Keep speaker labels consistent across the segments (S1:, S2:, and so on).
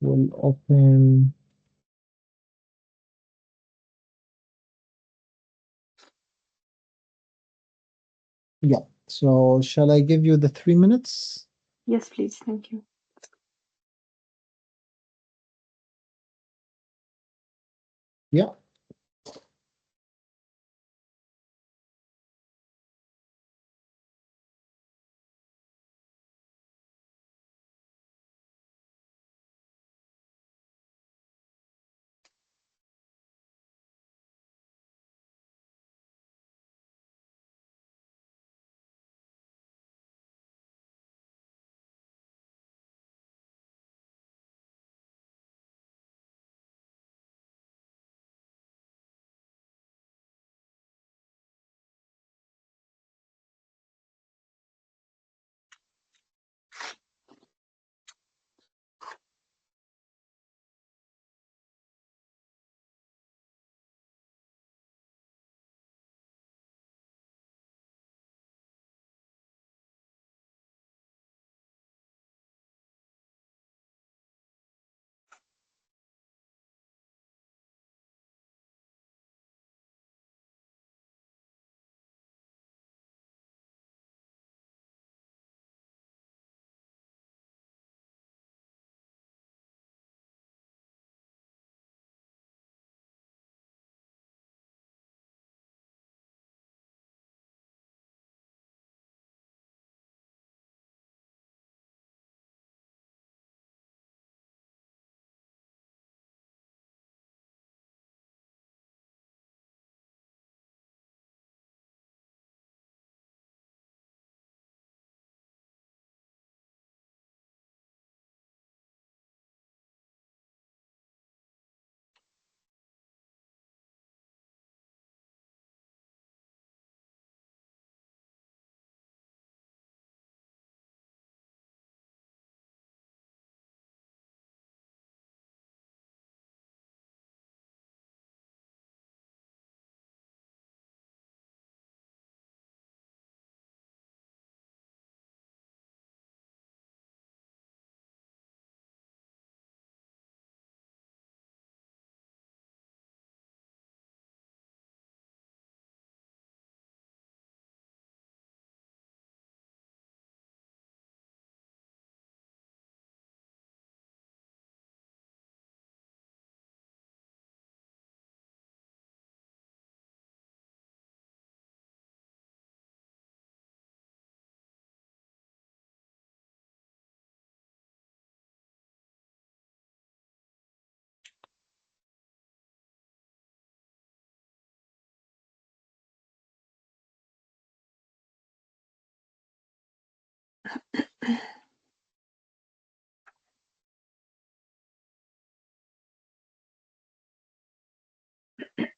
S1: We'll open. Yeah. So shall I give you the 3 minutes?
S2: Yes, please. Thank you.
S1: Yeah.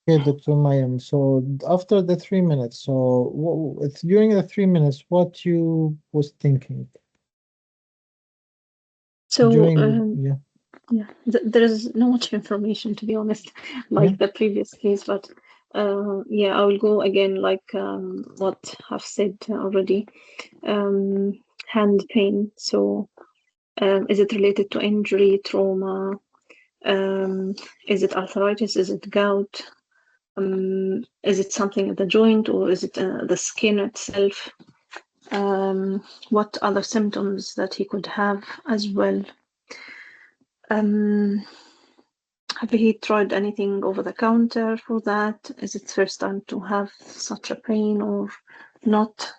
S1: Okay, Dr. Mayam. So after the 3 minutes, so it's during the 3 minutes, what you was thinking
S2: So,
S1: during, yeah,
S2: yeah, there is not much information, to be honest,
S1: yeah,
S2: like the previous case, but yeah, I will go again, like what I've said already. Um, Hand pain. So, is it related to injury, trauma? Um, is it arthritis? Is it gout? Is it something at the joint, or is it the skin itself? What other symptoms that he could have as well? Um, have he tried anything over the counter for that? Is it first time to have such a pain or not?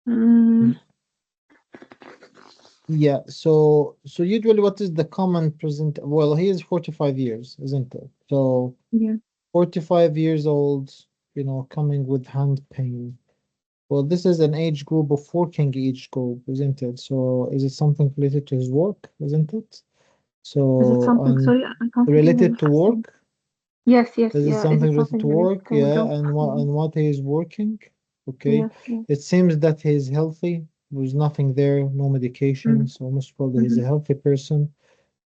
S2: Mm,
S1: yeah. So usually, what is the common present? Well, he is 45 years, isn't it? So
S2: yeah.
S1: 45 years old, coming with hand pain. Well, this is an age group of working age group, isn't it? So is it something related to his work, isn't it?
S2: Is it
S1: So
S2: something? Sorry, I can't hear you
S1: related to
S2: fast.
S1: work.
S2: Yes, yes,
S1: Is it
S2: yeah. Is it
S1: something related
S2: something
S1: to
S2: related
S1: work?
S2: to
S1: Yeah,
S2: job?
S1: and what he is working? Okay.
S2: Yes, yes.
S1: It seems that he's healthy. There's nothing there, no medication.
S2: Mm,
S1: So most probably he's a
S2: mm-hmm,
S1: healthy person.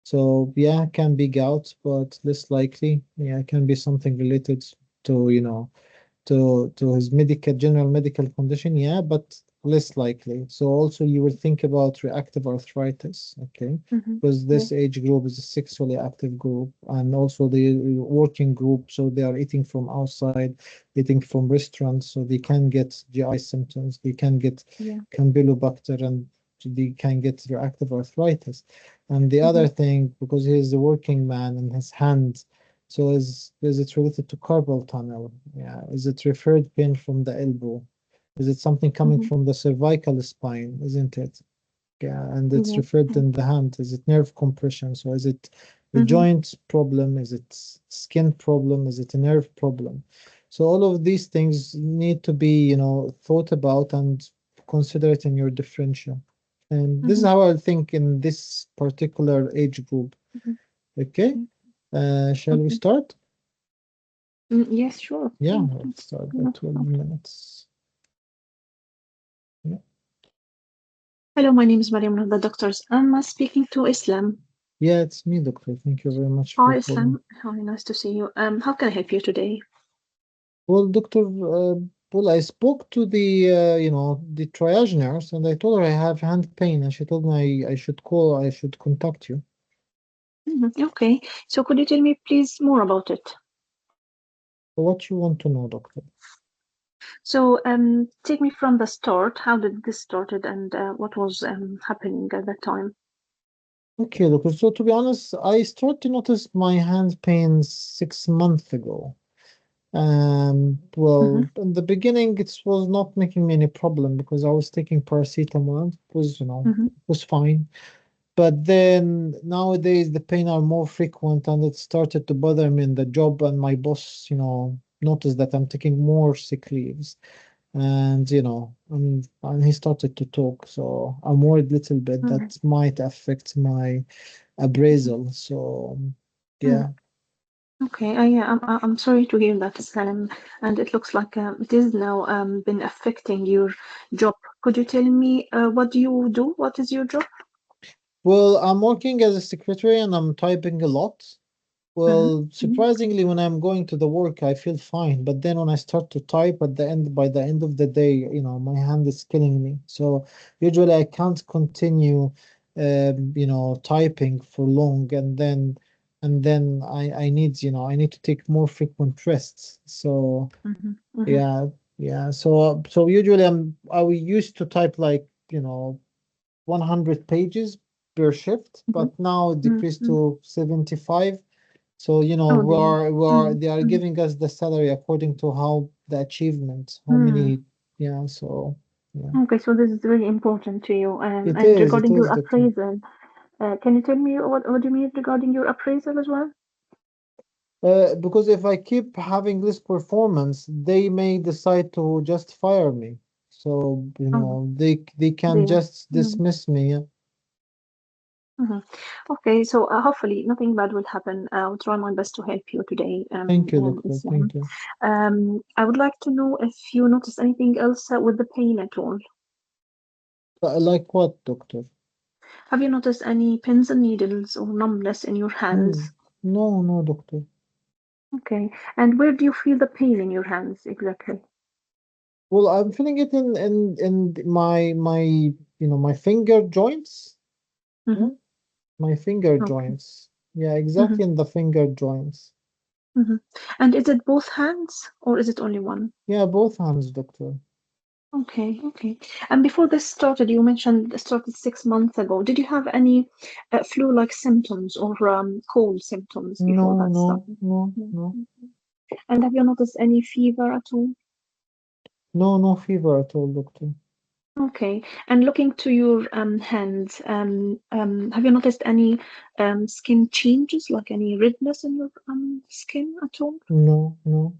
S1: So yeah, can be gout, but less likely. Yeah, it can be something related to, to his general medical condition. Yeah, but less likely. So also you will think about reactive arthritis, okay?
S2: Mm-hmm.
S1: Because this age group is a sexually active group, and also the working group, so they are eating from outside, eating from restaurants, so they can get GI symptoms, they can get
S2: Yeah.
S1: Campylobacter, and they can get reactive arthritis. And the other thing, because he's a working man and his hand, so is it related to carpal tunnel? Yeah. Is it referred pain from the elbow? Is it something coming
S2: Mm-hmm.
S1: from the cervical spine, isn't it? Yeah, and it's
S2: Yeah.
S1: referred in the hand. Is it nerve compression? So is it a
S2: Mm-hmm.
S1: joint problem? Is it skin problem? Is it a nerve problem? So all of these things need to be, thought about and consider it in your differential. And this is
S2: Mm-hmm.
S1: how I think in this particular age group.
S2: Mm-hmm.
S1: Okay, shall we
S2: Okay.
S1: start?
S2: Yes, sure.
S1: Yeah,
S2: Mm-hmm.
S1: let's start
S2: Yeah.
S1: at 12 minutes. Yeah,
S2: Hello, my name is Mariam, one of the doctors. I'm speaking to Islam.
S1: yeah, it's me, doctor. Thank you very much for
S2: Hi,
S1: calling.
S2: Islam. Hi, nice to see you. How can I help you today?
S1: Well, doctor, well, I spoke to the triage nurse, and I told her I have hand pain, and she told me I should contact you.
S2: Okay. So could you tell me, please, more about it?
S1: So what you want to know, doctor?
S2: So, take me from the start. How did this started, and what was happening at that time?
S1: Okay, doctor. So to be honest, I started to notice my hand pains 6 months ago.
S2: Mm-hmm.
S1: Well, in the beginning, it was not making me any problem because I was taking paracetamol. It was,
S2: Mm-hmm.
S1: it was fine. But then nowadays the pain are more frequent and it started to bother me in the job, and my boss, noticed that I'm taking more sick leaves, and and he started to talk. So I'm worried a little bit
S2: Mm-hmm.
S1: that might affect my appraisal. So
S2: Mm-hmm.
S1: yeah.
S2: Okay. Yeah, I'm sorry to hear that, Islam. And it looks like it is now been affecting your job. Could you tell me what do you do? What is your job?
S1: Well, I'm working as a secretary and I'm typing a lot.
S2: Mm-hmm.
S1: Well, surprisingly, when I'm going to the work, I feel fine. But then when I start to type by the end of the day, my hand is killing me. So usually I can't continue, typing for long. And then I need, I need to take more frequent rests. So
S2: Mm-hmm. Mm-hmm.
S1: yeah, yeah. So usually I used to type like, 100 pages per shift,
S2: Mm-hmm.
S1: but now it decreased
S2: Mm-hmm.
S1: to 75. So,
S2: Oh dear.
S1: they are
S2: Mm-hmm.
S1: giving us the salary according to how the achievement, how
S2: Mm-hmm.
S1: many, yeah, so, yeah.
S2: Okay, so this is really important to you. And
S1: It
S2: regarding your
S1: is, doctor.
S2: appraisal, can you tell me what do you mean regarding your appraisal as well?
S1: Because if I keep having this performance, they may decide to just fire me. So,
S2: Mm-hmm.
S1: they can
S2: There.
S1: just dismiss me. Yeah.
S2: Mm-hmm. Okay, so hopefully nothing bad will happen. I'll try my best to help you today,
S1: Thank you, doctor.
S2: Islam.
S1: Thank you.
S2: I would like to know if you notice anything else with the pain at all.
S1: Like what, doctor?
S2: Have you noticed any pins and needles or numbness in your
S1: Hmm.
S2: hands?
S1: No, no, doctor.
S2: Okay, and where do you feel the pain in your hands exactly?
S1: Well, I'm feeling it in my finger joints.
S2: Mm-hmm.
S1: Yeah, my finger
S2: Okay.
S1: joints. Yeah,
S2: Mm-hmm.
S1: exactly in the finger joints.
S2: Mm-hmm. And is it both hands or is it only one?
S1: Yeah, both hands, doctor.
S2: Okay, okay. And before this started, you mentioned it started 6 months ago. Did you have any flu-like symptoms or cold symptoms before
S1: No,
S2: that
S1: no,
S2: started?
S1: no,
S2: No.
S1: no,
S2: And have you noticed any fever at all?
S1: no, no fever at all, doctor.
S2: Okay. And looking to your hands, have you noticed any skin changes, like any redness in your skin at all?
S1: No, no,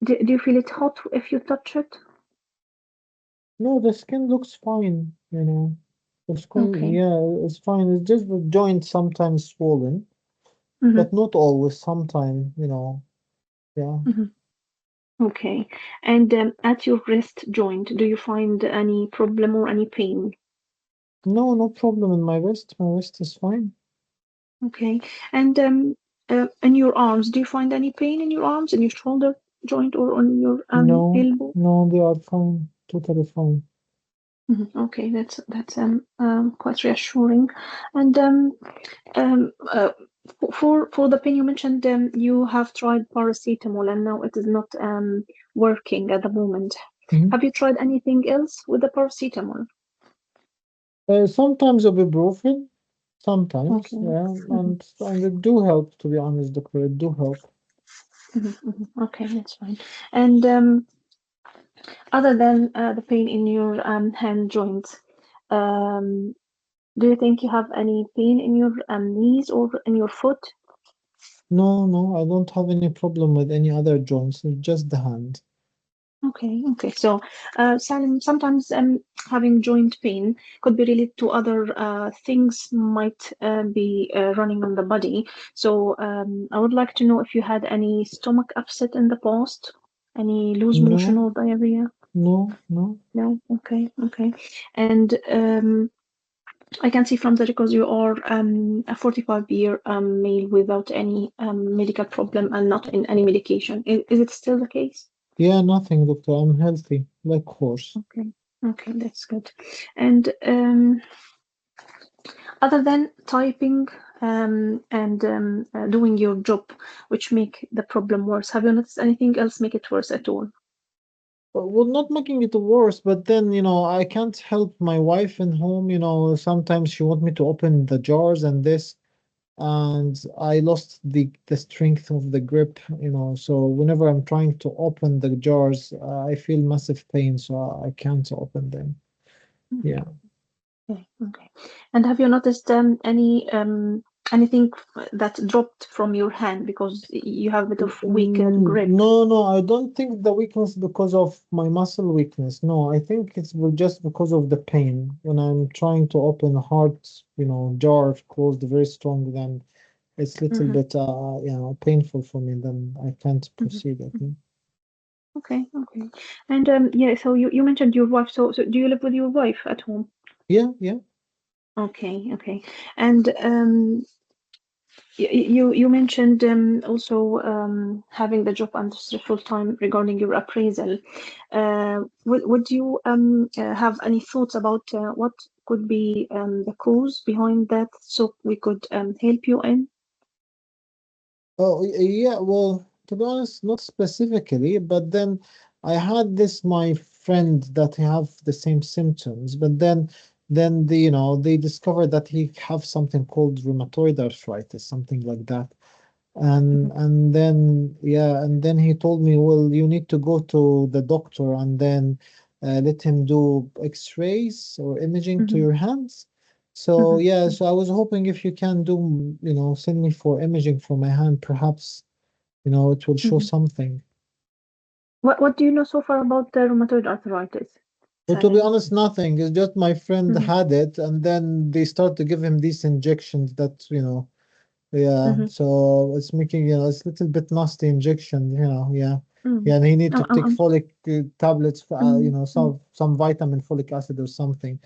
S2: Do you feel it hot if you touch it?
S1: no. The skin looks fine. The skin,
S2: Okay.
S1: yeah, it's fine. It's just the joint sometimes swollen,
S2: Mm-hmm.
S1: but not always. Sometimes, yeah.
S2: Mm-hmm. Okay. And at your wrist joint, do you find any problem or any pain?
S1: No, no problem in my wrist. My wrist is fine.
S2: Okay. And in your arms, do you find any pain in your arms, in your shoulder joint, or on your
S1: No,
S2: elbow?
S1: no, they are fine. Totally fine.
S2: Okay, that's quite reassuring. And for the pain you mentioned, you have tried paracetamol and now it is not working at the moment.
S1: Mhm.
S2: Have you tried anything else with the paracetamol?
S1: Sometimes ibuprofen, sometimes,
S2: Okay.
S1: yeah,
S2: Mhm,
S1: and it do help, to be honest, doctor, it do help.
S2: Okay, that's fine. And other than the pain in your hand joints, um, do you think you have any pain in your knees or in your foot?
S1: No, no, I don't have any problem with any other joints, it's just the hand.
S2: Okay, okay. So, Salim, sometimes having joint pain could be related to other things might be running on the body. So, I would like to know if you had any stomach upset in the past, any loose motion
S1: No,
S2: or diarrhea?
S1: no, no.
S2: No? Okay, okay. And I can see from the records you are a 45-year male without any medical problem and not in any medication. Is it still the case?
S1: Yeah, nothing, doctor, I'm healthy, like horse.
S2: Okay, okay, that's good. And other than typing and doing your job, which make the problem worse, have you noticed anything else make it worse at all?
S1: Well, not making it worse, but then, I can't help my wife in home, sometimes she want me to open the jars and this, and I lost the strength of the grip, so whenever I'm trying to open the jars, I feel massive pain, so I can't open them.
S2: Mhm.
S1: Yeah.
S2: Okay, okay. And have you noticed anything that dropped from your hand because you have a bit of weaker grip?
S1: No, no, I don't think the weakness because of my muscle weakness. No, I think it's just because of the pain. When I'm trying to open a hard, jar closed very strong, then it's little
S2: Hmm.
S1: bit, painful for me. Then I can't
S2: Hmm.
S1: proceed, I think.
S2: Okay, okay. And yeah, so you mentioned your wife. So do you live with your wife at home?
S1: Yeah, yeah.
S2: Okay, okay. And you mentioned also having the job under full time regarding your appraisal. Would you have any thoughts about what could be the cause behind that so we could help you in?
S1: Oh, yeah. Well, to be honest, not specifically, but then I had this my friend that have the same symptoms, but then they discovered that he have something called rheumatoid arthritis, something like that.
S2: Mhm,
S1: And then he told me, well, you need to go to the doctor and then let him do X-rays or imaging to
S2: mhm,
S1: your hands. So
S2: mhm,
S1: yeah,
S2: mhm,
S1: so I was hoping if you can do, send me for imaging for my hand, perhaps, it will show
S2: mhm.
S1: something.
S2: What do you know so far about the rheumatoid arthritis,
S1: But to be
S2: Salim?
S1: honest, nothing. It's just my friend
S2: Mhm,
S1: had it, and then they start to give him these injections that, yeah.
S2: mhm,
S1: So it's making, it's a little bit nasty injection, yeah.
S2: mhm.
S1: Yeah, and he need to take
S2: I'm
S1: folic tablets,
S2: mm, mm,
S1: some vitamin folic acid or something.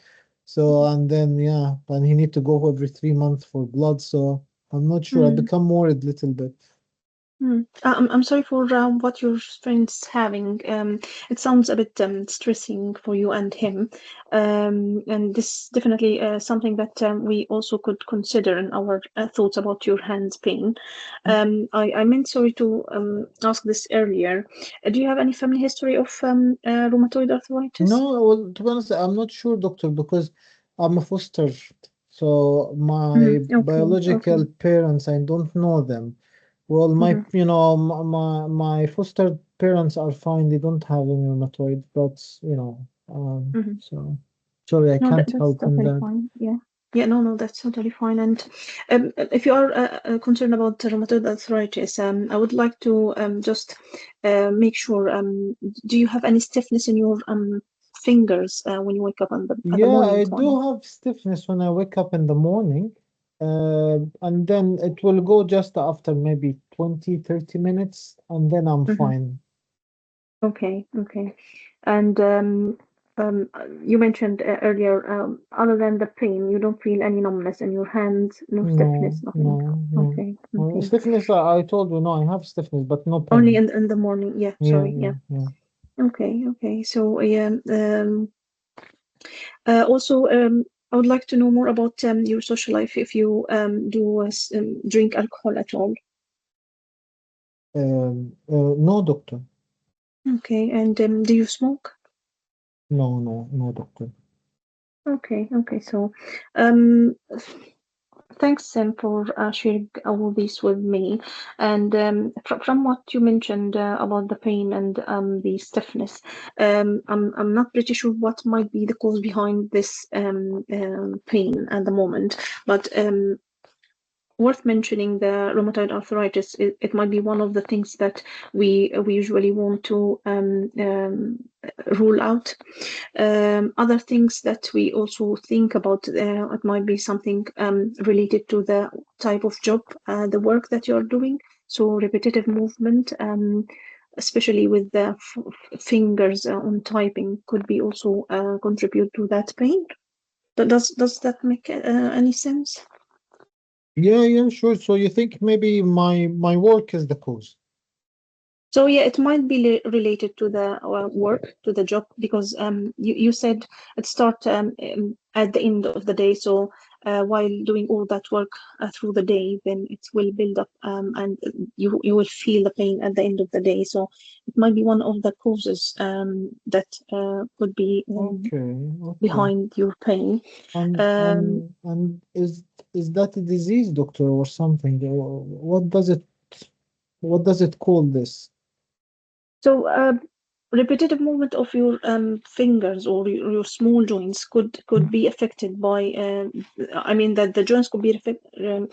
S1: So, and then, yeah, and he need to go every 3 months for blood. So I'm not sure. I
S2: mm.
S1: become worried a little bit.
S2: I'm sorry for what your friend's having. It sounds a bit stressing for you and him. And this definitely something that we also could consider in our thoughts about your hand's pain. I meant sorry to ask this earlier. Do you have any family history of rheumatoid arthritis?
S1: No, well, to be honest, I'm not sure, doctor, because I'm a foster. So my
S2: Okay,
S1: biological
S2: okay.
S1: parents, I don't know them. Well,
S2: Hmm.
S1: my foster parents are fine. They don't have any rheumatoid, but
S2: Hmm.
S1: so sorry, I
S2: No,
S1: can't
S2: that's
S1: help in
S2: totally
S1: that.
S2: fine. Yeah. Yeah, no, no, that's totally fine. And if you are concerned about rheumatoid arthritis, I would like to just make sure, do you have any stiffness in your fingers when you wake up at the
S1: Yeah,
S2: morning
S1: I
S2: time?
S1: do have stiffness when I wake up in the morning, and then it will go just after maybe 20, 30 minutes, and then I'm
S2: Hmm.
S1: fine.
S2: Okay, okay. And you mentioned earlier, other than the pain, you don't feel any numbness in your hands, no
S1: No,
S2: stiffness, nothing.
S1: no, no.
S2: Okay, okay.
S1: Stiffness, I told you, no, I have stiffness, but no
S2: Only
S1: pain.
S2: in the morning. Yeah,
S1: Yeah,
S2: sorry.
S1: yeah,
S2: Yeah.
S1: yeah.
S2: Okay, okay. So yeah, Also, I would like to know more about your social life, if you do drink alcohol at all.
S1: No, doctor.
S2: Okay, and do you smoke?
S1: No, no, no, doctor.
S2: Okay, okay. So, um, thanks, Sam, for sharing all this with me. And from what you mentioned about the pain and the stiffness, I'm not pretty sure what might be the cause behind this pain at the moment, but worth mentioning the rheumatoid arthritis. It might be one of the things that we usually want to rule out. Other things that we also think about, it might be something related to the type of job, the work that you're doing. So repetitive movement, especially with the fingers on typing, could be also contribute to that pain. Does that make any sense?
S1: Yeah, yeah, sure. So you think maybe my work is the cause?
S2: So yeah, it might be related to the work, to the job, because you said it start at the end of the day. So while doing all that work through the day, then it will build up, and you will feel the pain at the end of the day. So it might be one of the causes that could be
S1: Okay, okay.
S2: behind your pain.
S1: And
S2: Um,
S1: and and is that a disease, doctor, or something? Or what does it call this?
S2: So, repetitive movement of your fingers or your small joints could be affected by. I mean that the joints could be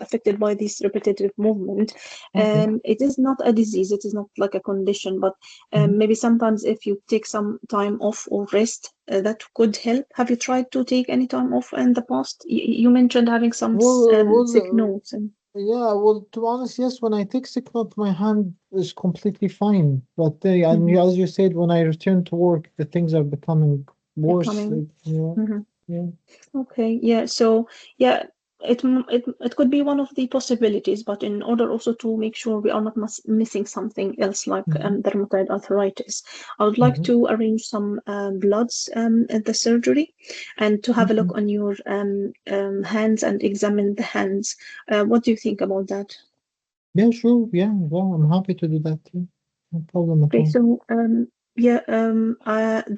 S2: affected by this repetitive movement.
S1: Okay.
S2: It is not a disease. It is not like a condition, but
S1: Mhm.
S2: maybe sometimes if you take some time off or rest, that could help. Have you tried to take any time off in the past? You mentioned having some
S1: Well,
S2: sick notes and.
S1: yeah, well, to be honest, yes, when I take sick note, my hand is completely fine. But and
S2: Mhm.
S1: as you said, when I return to work, the things are becoming worse.
S2: Becoming.
S1: Yeah,
S2: Mhm.
S1: yeah.
S2: Okay, yeah. So, yeah, it could be one of the possibilities, but in order also to make sure we are not missing something else like
S1: Hmm.
S2: rheumatoid arthritis, I would like
S1: Hmm.
S2: to arrange some bloods at the surgery and to have a look
S1: Okay.
S2: on your hands and examine the hands. What do you think about that?
S1: Yeah, sure. Yeah, well, I'm happy to do that. Yeah. No problem at
S2: Okay,
S1: all.
S2: so yeah,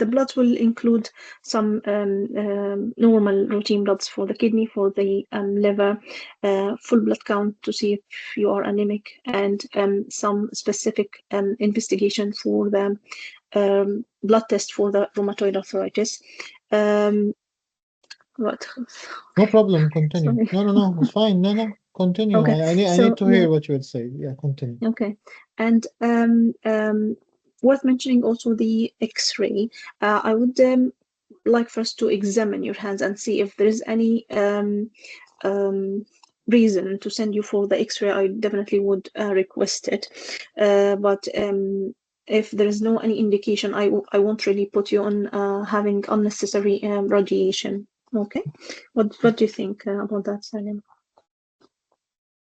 S2: the bloods will include some normal routine bloods for the kidney, for the liver, full blood count to see if you are anemic, and some specific investigation for the blood test for the rheumatoid arthritis. Um, what?
S1: No problem. Continue.
S2: Sorry.
S1: No, no, no. It's fine. No, no. Continue.
S2: Okay,
S1: I need
S2: so
S1: to
S2: yeah,
S1: hear what you would say. Yeah, continue.
S2: okay, and worth mentioning also the X-ray. I would like for us to examine your hands and see if there is any reason to send you for the X-ray. I definitely would request it, but if there is no any indication, I won't really put you on having unnecessary radiation. Okay, what do you think about that, Salim?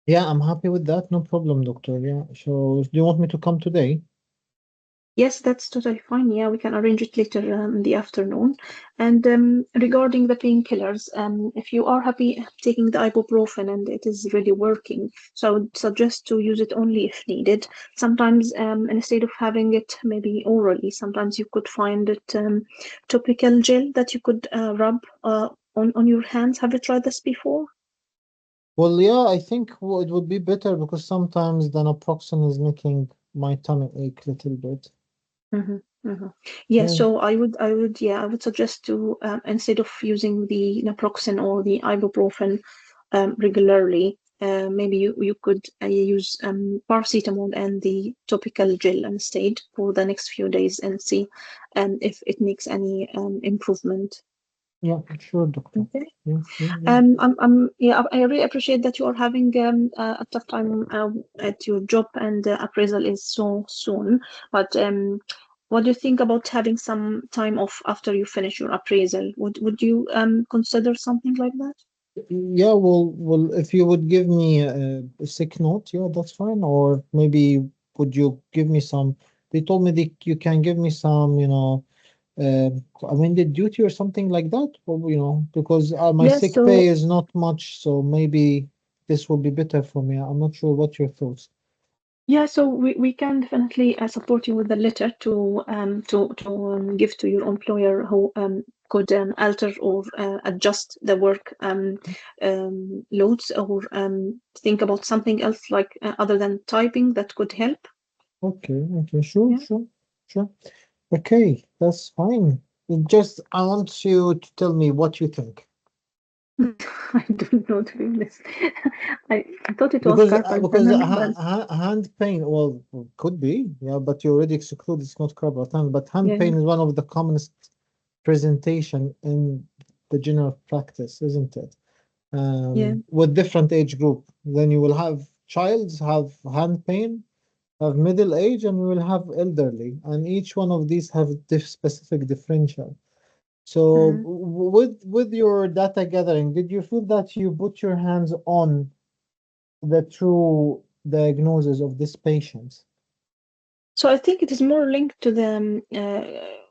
S1: Yeah, I'm happy with that. No problem, doctor. Yeah. So, do you want me to come today?
S2: Yes, that's totally fine. Yeah, we can arrange it later in the afternoon. And regarding the painkillers, if you are happy taking the ibuprofen and it is really working, so I would suggest to use it only if needed. Sometimes, instead of having it maybe orally, sometimes you could find it topical gel that you could rub on your hands. Have you tried this before?
S1: Well, yeah, I think it would be better because sometimes the naproxen is making my tummy ache a little bit.
S2: Mm-hmm, mm-hmm. Yeah,
S1: Yeah.
S2: so I would suggest to instead of using the naproxen or the ibuprofen regularly, maybe you could use paracetamol and the topical gel instead for the next few days and see if it makes any improvement.
S1: Yeah, sure, doctor.
S2: Okay.
S1: Yeah, yeah, yeah.
S2: Yeah, I really appreciate that you are having a tough time at your job and appraisal is so soon. But what do you think about having some time off after you finish your appraisal? Would you consider something like that?
S1: Yeah, well, if you would give me a sick note, yeah, that's fine. Or maybe would you give me some? They told me you can give me some, I mean, the duty or something like that, or, because my
S2: Yeah,
S1: sick pay
S2: so
S1: is not much, so maybe this will be better for me. I'm not sure what your thoughts.
S2: we can definitely support you with a letter to give to your employer who could alter or adjust the work loads, or think about something else like other than typing that could help.
S1: Okay, sure,
S2: Yeah.
S1: sure, sure. Okay, that's fine. Just, I want you to tell me what you think.
S2: I don't know, to be honest. I thought it was
S1: Because
S2: carpal
S1: because
S2: tunnel, but
S1: hand pain, well, could be, yeah, but you already exclude it's not carpal tunnel. But hand
S2: yeah,
S1: pain is one of the commonest presentation in the general practice, isn't it?
S2: yeah.
S1: With different age group. Then you will have childs have hand pain, have middle age, and you will have elderly, and each one of these have specific differential. So
S2: Mm.
S1: with your data gathering, did you feel that you put your hands on the true diagnosis of this patient?
S2: So I think it is more linked to the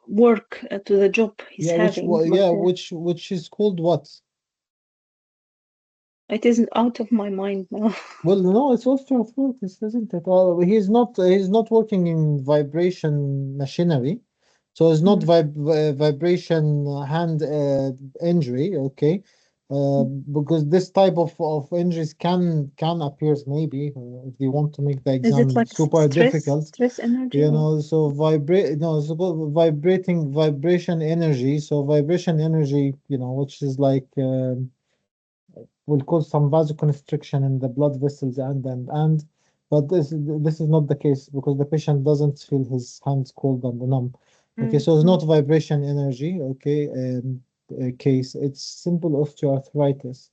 S2: work, to the job he's
S1: Yeah, which
S2: having, but
S1: yeah, which is called what?
S2: it isn't out of my mind now.
S1: Well, no, it's osteoarthritis, isn't it? Well, he's not working in vibration machinery, so it's not
S2: Mm,
S1: vibration hand injury, okay?
S2: mm.
S1: Because this type of injuries can appear maybe if you want to make the
S2: Is it
S1: exam
S2: like
S1: super difficult,
S2: stress energy, or?
S1: so vibrate no, it's called vibrating vibration energy. So vibration energy, which is like will cause some vasoconstriction in the blood vessels and but this is not the case because the patient doesn't feel his hands cold and numb. Okay,
S2: Mm,
S1: so it's not
S2: mm,
S1: vibration energy. Okay, case, it's simple osteoarthritis.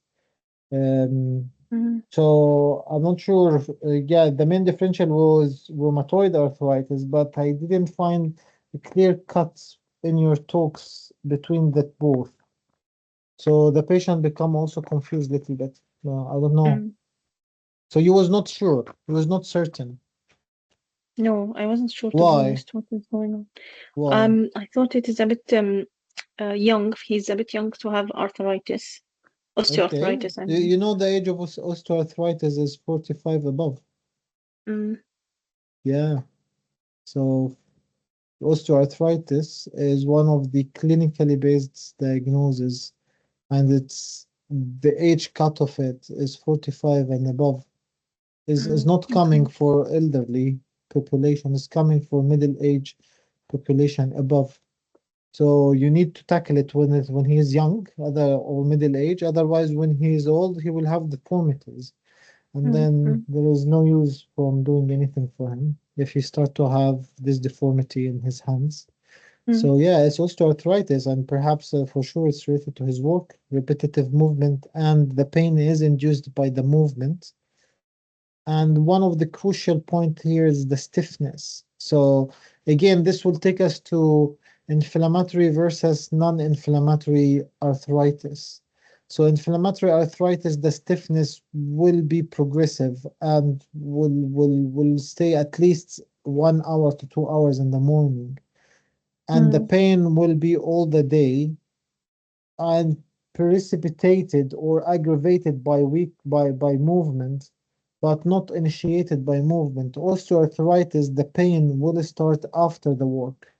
S1: um
S2: mm.
S1: so I'm not sure yeah, the main differential was rheumatoid arthritis, but I didn't find a clear cuts in your talks between the both. So the patient become also confused a little bit. I don't know.
S2: Mm.
S1: So you was not sure. You was not certain.
S2: No, I wasn't sure, to be
S1: Why?
S2: honest, what is going on.
S1: Why?
S2: I thought it is a bit young. He's a bit young to have arthritis,
S1: Okay.
S2: osteoarthritis, I
S1: You,
S2: mean.
S1: you know the age of osteoarthritis is 45 above.
S2: Mm,
S1: Yeah. So osteoarthritis is one of the clinically based diagnoses, and it's the age cut of it is 45 and above. Is not coming
S2: okay.
S1: for elderly population, it's coming for middle age population above. So you need to tackle it when he is young, other or middle age. Otherwise, when he is old, he will have deformities, and
S2: Mm,
S1: then
S2: mm,
S1: there is no use from doing anything for him if he start to have this deformity in his hands.
S2: mm,
S1: So yeah, it's osteoarthritis, and perhaps for sure it's related to his work, repetitive movement, and the pain is induced by the movement. And one of the crucial point here is the stiffness. So again, this will take us to inflammatory versus non-inflammatory arthritis. So inflammatory arthritis, the stiffness will be progressive and will stay at least 1 hour to 2 hours in the morning. And the
S2: mm,
S1: pain will be all the day and precipitated or aggravated by movement, but not initiated by movement. Osteoarthritis, the pain will start after the work.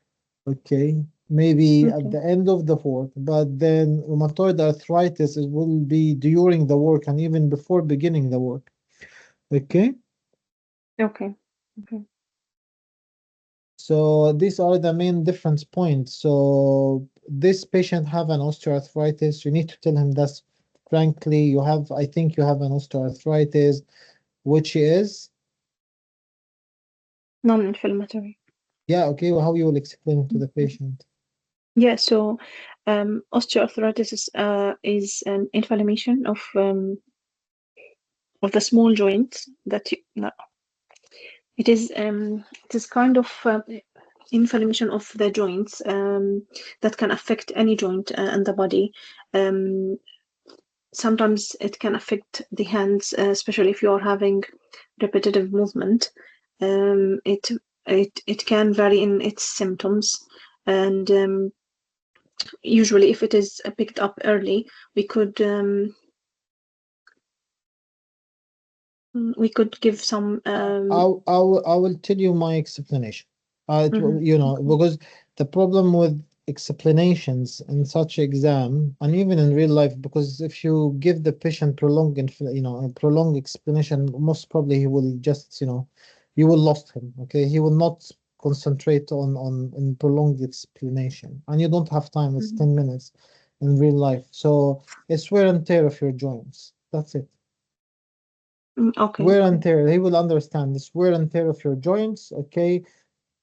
S1: Okay, maybe at
S2: okay.
S1: the end of the work, but then rheumatoid arthritis will be during the work and even before beginning the work. Okay,
S2: Okay. Okay.
S1: so these are the main difference points. So this patient have an osteoarthritis. You need to tell him that frankly, I think you have an osteoarthritis, which is,
S2: Non-inflammatory.
S1: yeah, okay, well, how you will explain it to the
S2: Mhm.
S1: patient.
S2: Yeah, so osteoarthritis is an inflammation of the small joints that you, no, it is kind of inflammation of the joints that can affect any joint in the body. Um, Sometimes it can affect the hands, especially if you are having repetitive movement. It can vary in its symptoms, and usually if it is picked up early, we could give some
S1: I will tell you my explanation.
S2: mhm,
S1: You know, because the problem with explanations in such exam and even in real life, because if you give the patient prolonged, you know, a prolonged explanation, most probably he will just, you know, you will lost him. Okay, he will not concentrate on in prolonged explanation, and you don't have time. It's
S2: mhm,
S1: 10 minutes in real life, so it's wear and tear of your joints. That's it.
S2: okay,
S1: Wear and
S2: okay.
S1: tear. He will understand this wear and tear of your joints. Okay.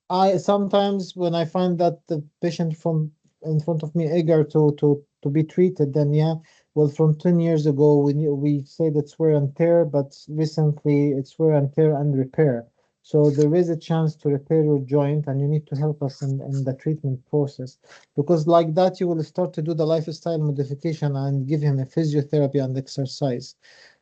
S1: I sometimes when I find that the patient from in front of me eager to be treated, then yeah, well, from 10 years ago we said it's wear and tear, but recently it's wear and tear and repair. So there is a chance to repair your joint, and you need to help us in the treatment process, because like that you will start to do the lifestyle modification and give him a physiotherapy and exercise.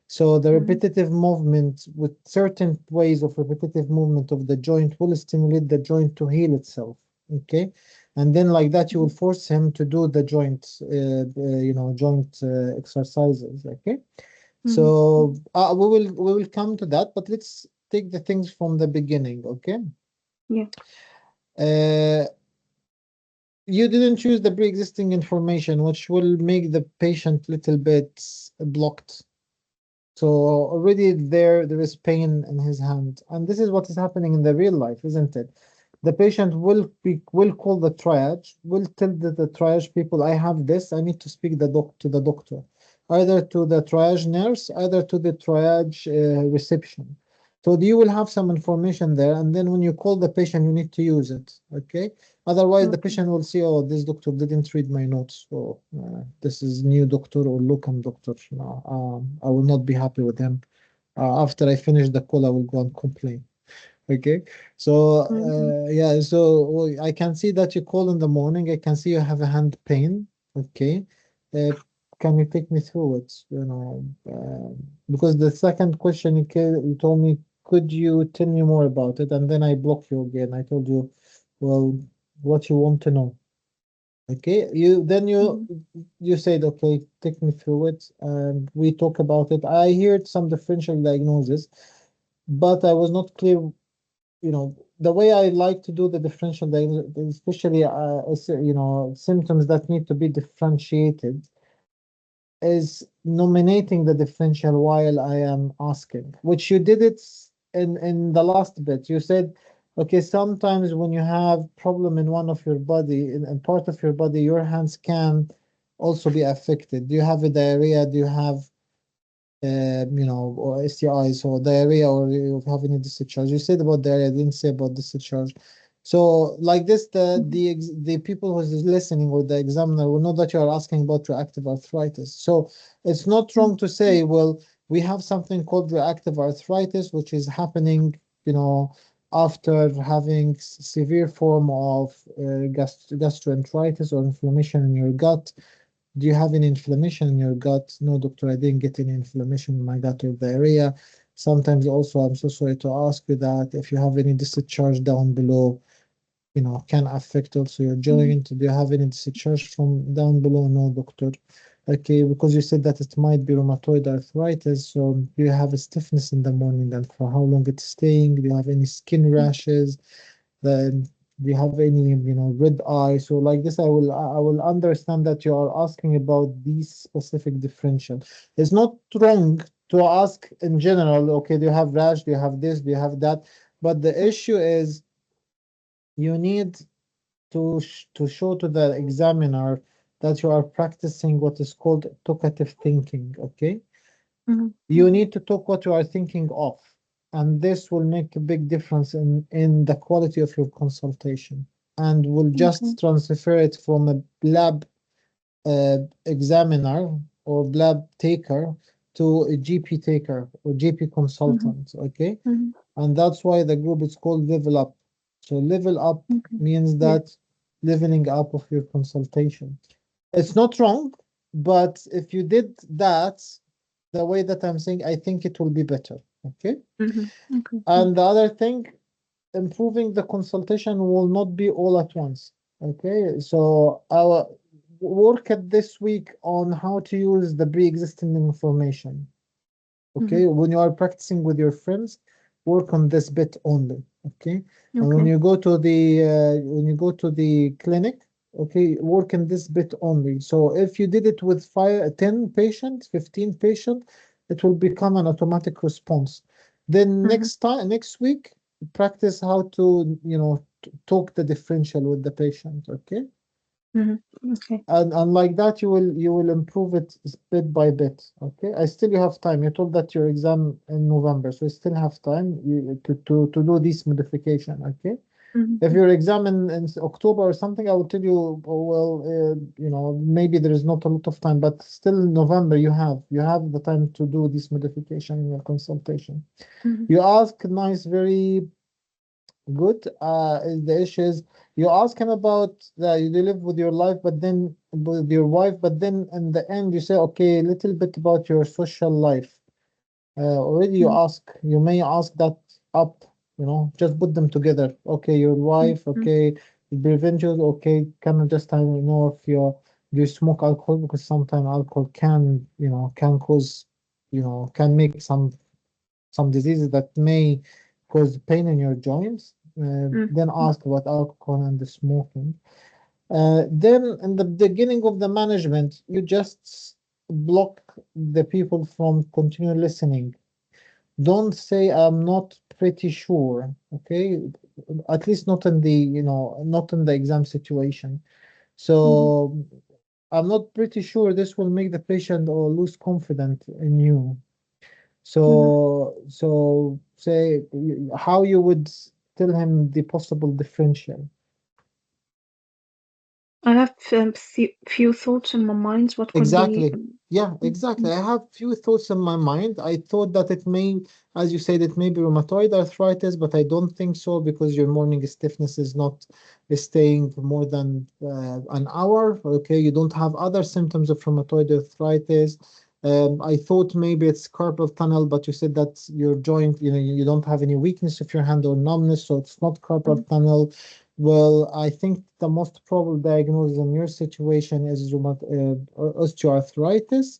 S1: So the
S2: Mm,
S1: repetitive movement with certain ways of repetitive movement of the joint will stimulate the joint to heal itself. Okay. And then like that, you will
S2: mhm,
S1: force him to do the you know, joint exercises. Okay.
S2: mhm,
S1: So we will come to that, but let's take the things from the beginning. Okay.
S2: yeah.
S1: Uh, you didn't choose the pre-existing information, which will make the patient little bit blocked. So already there is pain in his hand, and this is what is happening in the real life, isn't it? The patient will call the triage, will tell the triage people, I have this, I need to speak to the doctor, either to the triage nurse, either to the triage reception. So you will have some information there, and then when you call the patient, you need to use it. Okay. Otherwise, the
S2: Okay.
S1: patient will see, oh, this doctor didn't read my notes. So this is new doctor or locum doctor. No, I will not be happy with him. After I finish the call, I will go and complain. Okay. So
S2: Mhm,
S1: yeah, so well, I can see that you call in the morning. I can see you have a hand pain. Okay. Uh, can you take me through it? You know, because the second question you told me, could you tell me more about it? And then I blocked you again. I told you, well, what you want to know. Okay,
S2: mhm,
S1: you said, okay, take me through it, and we talk about it. I heard some differential diagnosis, but I was not clear. You know, the way I like to do the differential diagnosis, especially you know, symptoms that need to be differentiated, is nominating the differential while I am asking, which you did it in the last bit. You said, okay, sometimes when you have problem in one of your body, in part of your body, your hands can also be affected. Do you have a diarrhea? Do you have you know, or STIs or diarrhea, or you have any discharge? You said about diarrhea, I didn't say about discharge. So like this,
S2: mhm,
S1: the people who's listening or the examiner will know that you are asking about reactive arthritis. So it's not
S2: mhm,
S1: wrong to say, well, we have something called reactive arthritis, which is happening, you know, after having severe form of gastroenteritis or inflammation in your gut. Do you have any inflammation in your gut? No, doctor, I didn't get any inflammation in my gut or diarrhea. Sometimes also, I'm so sorry to ask you that if you have any discharge down below, you know, can affect also your
S2: mhm,
S1: joint. Do you have any discharge from down below? No, doctor. Okay, because you said that it might be rheumatoid arthritis. So do you have a stiffness in the morning, and for how long it's staying? Do you have any skin
S2: mhm,
S1: rashes? Then do you have any, you know, red eye? So like this, I will understand that you are asking about these specific differential. It's not wrong to ask in general, okay, do you have rash? Do you have this? Do you have that? But the issue is you need to show to the examiner that you are practicing what is called talkative thinking, okay?
S2: mhm,
S1: You need to talk what you are thinking of, and this will make a big difference in the quality of your consultation, and will
S2: mhm, okay.
S1: just transfer it from a lab examiner or lab taker to a GP taker or GP
S2: Mhm,
S1: consultant, okay?
S2: mhm,
S1: And that's why the group is called Level Up. So Level Up
S2: okay.
S1: means
S2: Yeah.
S1: that leveling up of your consultation. It's not wrong, but if you did that the way that I'm saying, I think it will be better. Okay.
S2: Mhm, okay. Yeah.
S1: And the other thing, improving the consultation will not be all at once. Okay. So our work at this week on how to use the pre-existing information. Okay, when you are practicing with your friends, work on this bit only. Okay, and when
S2: Okay.
S1: you go to the clinic, okay, work in this bit only. So if you did it with 10 patients, 15 patients, it will become an automatic response. Then next week, practice how to, talk the differential with the patient. Okay.
S2: Okay.
S1: And like that, you will improve it bit by bit. Okay, I still you have time. You told that your exam in November, so you still have time to do this modification. Okay, if your exam in October or something, I will tell you. Oh, well, maybe there is not a lot of time, but still November you have the time to do this modification in your consultation. You ask nice, very good. The issue is you ask him about that you live with your life, but then with your wife, but then in the end you say, okay, a little bit about your social life. Already you may ask that up, just put them together. Okay, your wife, okay, prevent you, okay, can I just know if you smoke alcohol because sometimes alcohol can cause, can make some diseases that may cause pain in your joints. Then ask about alcohol and the smoking. Then in the beginning of the management, you just block the people from continue listening. Don't say I'm not pretty sure. Okay, at least not in the exam situation. So I'm not pretty sure this will make the patient or lose confidence in you. So say how you would tell him the possible differential.
S2: I have few thoughts in my mind. What could be?
S1: Exactly. Yeah, exactly. I have few thoughts in my mind. I thought that it may, as you said, it may be rheumatoid arthritis, but I don't think so because your morning stiffness is staying for more than an hour. Okay, you don't have other symptoms of rheumatoid arthritis. I thought maybe it's carpal tunnel, but you said that your joint, you don't have any weakness of your hand or numbness, so it's not carpal tunnel. Well, I think the most probable diagnosis in your situation is osteoarthritis.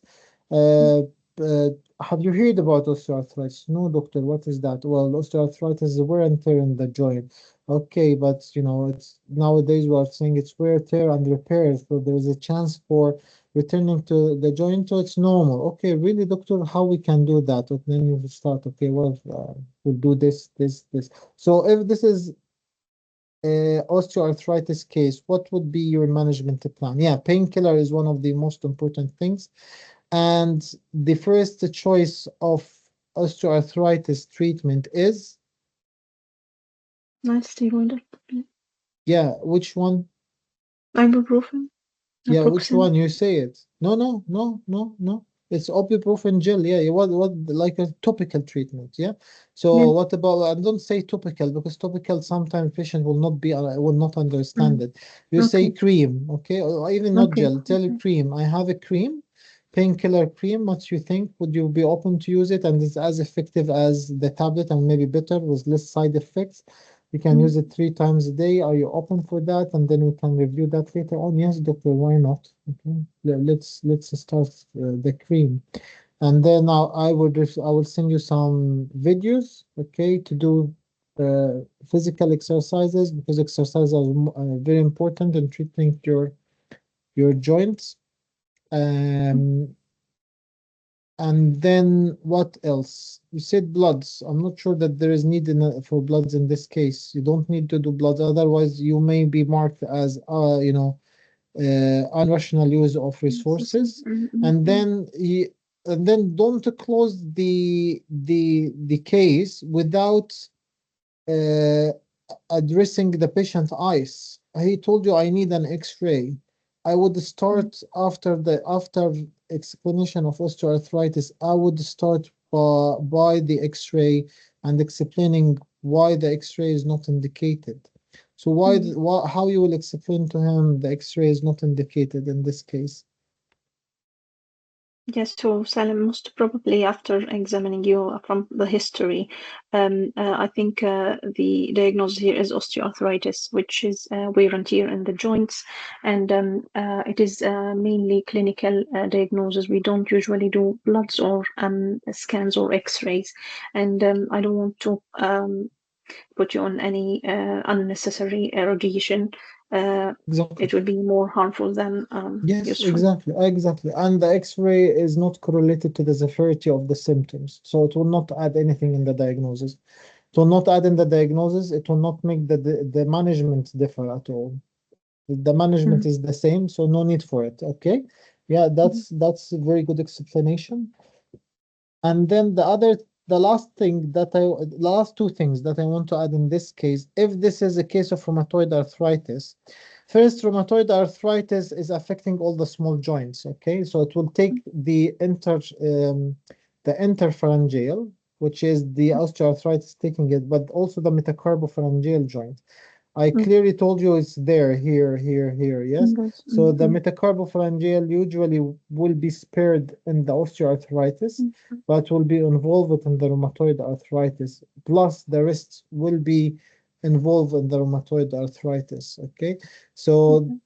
S1: Uh, uh, have you heard about osteoarthritis? No, doctor, what is that? Well, osteoarthritis is wear and tear in the joint. Okay, but it's nowadays we are saying it's wear, tear, and repair. So there is a chance for returning to the joint, so it's normal. Okay, really, doctor, how we can do that? And then you start. Okay, well, we'll do this, this, this. So if this is osteoarthritis case, what would be your management plan? Yeah, painkiller is one of the most important things. And the first choice of osteoarthritis treatment is,
S2: Nice steroid.
S1: yeah, which one?
S2: Ibuprofen.
S1: Yeah, which
S2: Naproxen.
S1: one? You say it. No, no, no, no, no. It's ibuprofen gel. Yeah, what like a topical treatment. Yeah. So
S2: Yeah.
S1: what about? And don't say topical because topical sometimes patient will not understand
S2: Mm.
S1: it. You say
S2: Okay.
S1: cream, okay, or even not
S2: Okay.
S1: gel. Tell you cream. I have a cream, painkiller cream. What you think? Would you be open to use it? And it's as effective as the tablet and maybe better with less side effects. You can
S2: Mm.
S1: use it 3 times a day. Are you open for that? And then we can review that later on. Yes, doctor, why not? Okay, let's start the cream, and then I will send you some videos. Okay, to do physical exercises because exercises are very important in treating your joints. Um, and then what else? You said bloods. I'm not sure that there is need for bloods in this case. You don't need to do bloods, otherwise you may be marked as unrational use of resources. And then don't close the case without uh, addressing the patient eyes. He told you I need an X-ray. I would start after explanation of osteoarthritis. I would start by the X-ray and explaining why the X-ray is not indicated. So how you will explain to him the X-ray is not indicated in this case?
S2: Yes, so Salim, most probably after examining you from the history, I think the diagnosis here is osteoarthritis, which is wear and tear in the joints, and it is mainly clinical diagnosis. We don't usually do bloods or scans or X-rays, and I don't want to put you on any unnecessary radiation.
S1: Exactly.
S2: It will be more harmful than
S1: Yes,
S2: useful.
S1: exactly, exactly. And the X-ray is not correlated to the severity of the symptoms, so it will not add anything in the diagnosis. It will not add in the diagnosis. It will not make the management differ at all. The management
S2: Mhm,
S1: is the same, so no need for it. Okay. Yeah,
S2: mhm,
S1: that's a very good explanation. And then the last thing that last two things that I want to add in this case, if this is a case of rheumatoid arthritis, first, rheumatoid arthritis is affecting all the small joints. Okay, so it will take the interphalangeal, which is the osteoarthritis taking it, but also the metacarbophalangeal joint. I
S2: mhm,
S1: clearly told you it's there, here, here, here. Yes.
S2: mhm,
S1: So the
S2: mhm,
S1: metacarbophalangeal usually will be spared in the osteoarthritis,
S2: mhm,
S1: but will be involved in the rheumatoid arthritis. Plus, the wrists will be involved in the rheumatoid arthritis. Okay. So
S2: mhm.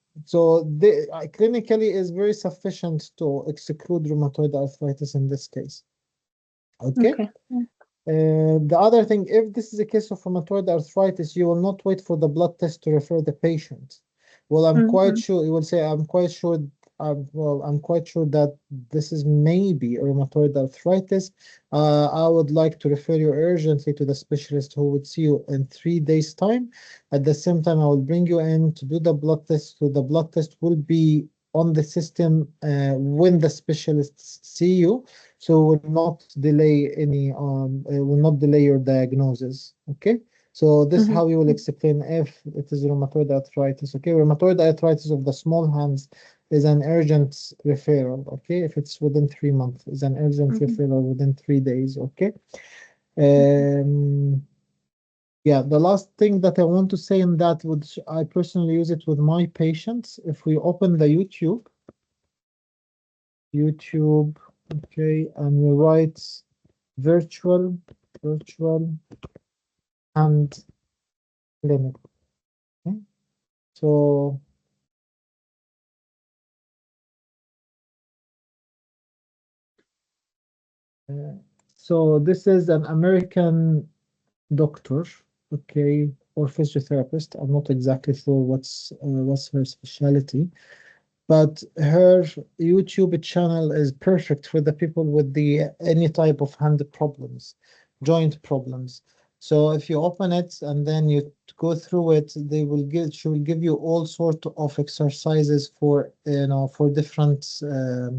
S1: clinically is very sufficient to exclude rheumatoid arthritis in this case. Okay.
S2: Okay. Yeah.
S1: The other thing, if this is a case of rheumatoid arthritis, you will not wait for the blood test to refer the patient. Well, I'm quite
S2: Mhm,
S1: sure, you will say, I'm quite sure that this is maybe rheumatoid arthritis. I would like to refer you urgently to the specialist who would see you in 3 days' time. At the same time, I will bring you in to do the blood test. So the blood test will be on the system when the specialists see you, so will not delay will not delay your diagnosis. Okay, so this is
S2: mhm,
S1: how you will
S2: mhm,
S1: explain if it is rheumatoid arthritis. Okay, rheumatoid arthritis of the small hands is an urgent referral. Okay, if it's within 3 months, is an urgent
S2: mhm,
S1: referral within 3 days. Okay.
S2: mhm,
S1: um yeah, the last thing that I want to say in that, which I personally use it with my patients, if we open the YouTube, okay, and we write virtual virtual hand clinic. Okay? So uh, so this is an American doctor, okay, or physiotherapist. I'm not exactly sure what's her specialty, but her YouTube channel is perfect for the people with the any type of hand problems, joint problems. So if you open it and then you go through it, she will give you all sort of exercises for for different uh,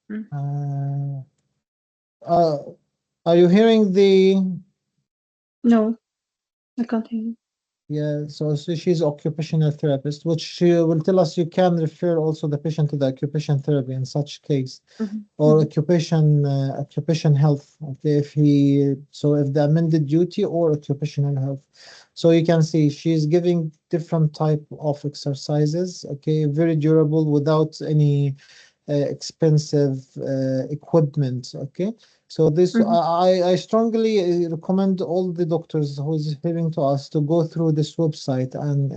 S2: mhm.
S1: uh, uh, are you hearing the
S2: No, I can't hear you.
S1: Yeah, so she's occupational therapist, which she will tell us you can refer also the patient to the occupation therapy in such case,
S2: Mhm,
S1: or
S2: mhm,
S1: occupation health. Okay, if the amended duty or occupational health, so you can see she's giving different type of exercises. Okay, very durable without any expensive equipment. Okay, so this
S2: mhm,
S1: I strongly recommend all the doctors who's hearing to us to go through this website and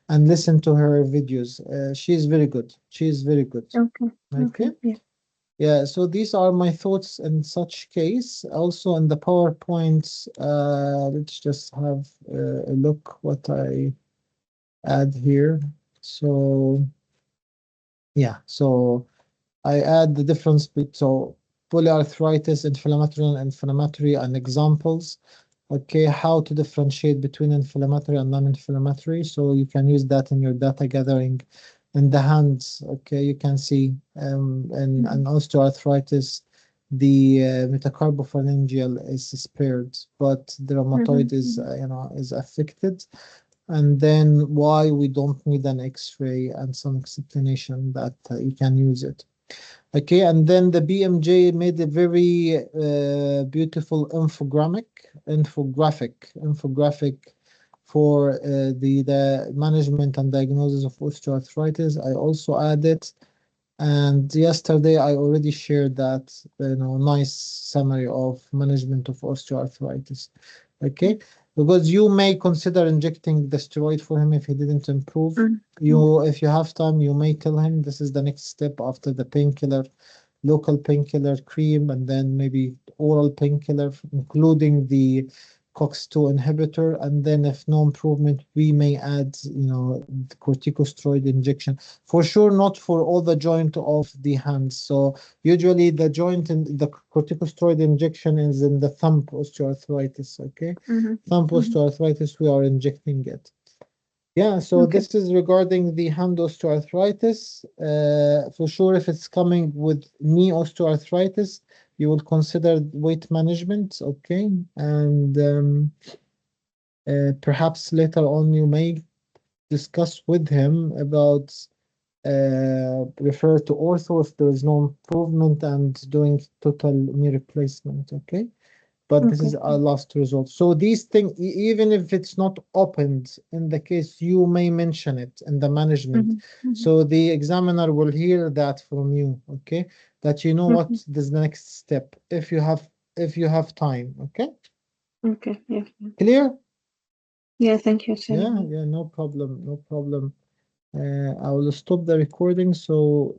S1: and listen to her videos. She's very good. She's very good.
S2: okay,
S1: Okay.
S2: okay, yeah.
S1: Yeah, so these are my thoughts in such case. Also in the PowerPoints, let's just have a look what I add here. So yeah, so I add the difference between polyarthritis, inflammatory and examples. Okay, how to differentiate between inflammatory and non-inflammatory. So you can use that in your data gathering in the hands. Okay, you can see in
S2: Mhm,
S1: osteoarthritis, the metacarbophalangeal is spared, but the rheumatoid
S2: mhm,
S1: is
S2: mhm,
S1: is affected. And then why we don't need an X-ray and some explanation that you can use it. Okay, and then the BMJ made a very beautiful infographic for the management and diagnosis of osteoarthritis. I also added And yesterday I already shared that, nice summary of management of osteoarthritis. Okay, because you may consider injecting the steroid for him if he didn't improve. If you have time, you may tell him this is the next step after the painkiller, local painkiller cream, and then maybe oral painkiller, including the COX-2 inhibitor. And then if no improvement, we may add, the corticosteroid injection. For sure, not for all the joint of the hands. So usually the joint in the corticosteroid injection is in the thumb osteoarthritis, okay? Thumb osteoarthritis, we are injecting it. Yeah, so
S2: Okay.
S1: this is regarding the hand osteoarthritis. For sure, if it's coming with knee osteoarthritis, you will consider weight management, okay? And perhaps later on you may discuss with him about refer to ortho if there is no improvement and doing total knee replacement, okay? But this is
S2: Okay.
S1: our last resort. So these things, even if it's not opened in the case, you may mention it in the management. So the examiner will hear that from you, okay? That you know what is the next step if you have time, okay?
S2: Okay. Yeah.
S1: Clear?
S2: Yeah. Thank you,
S1: Yeah,
S2: Salim.
S1: yeah, no problem, no problem. I will stop the recording so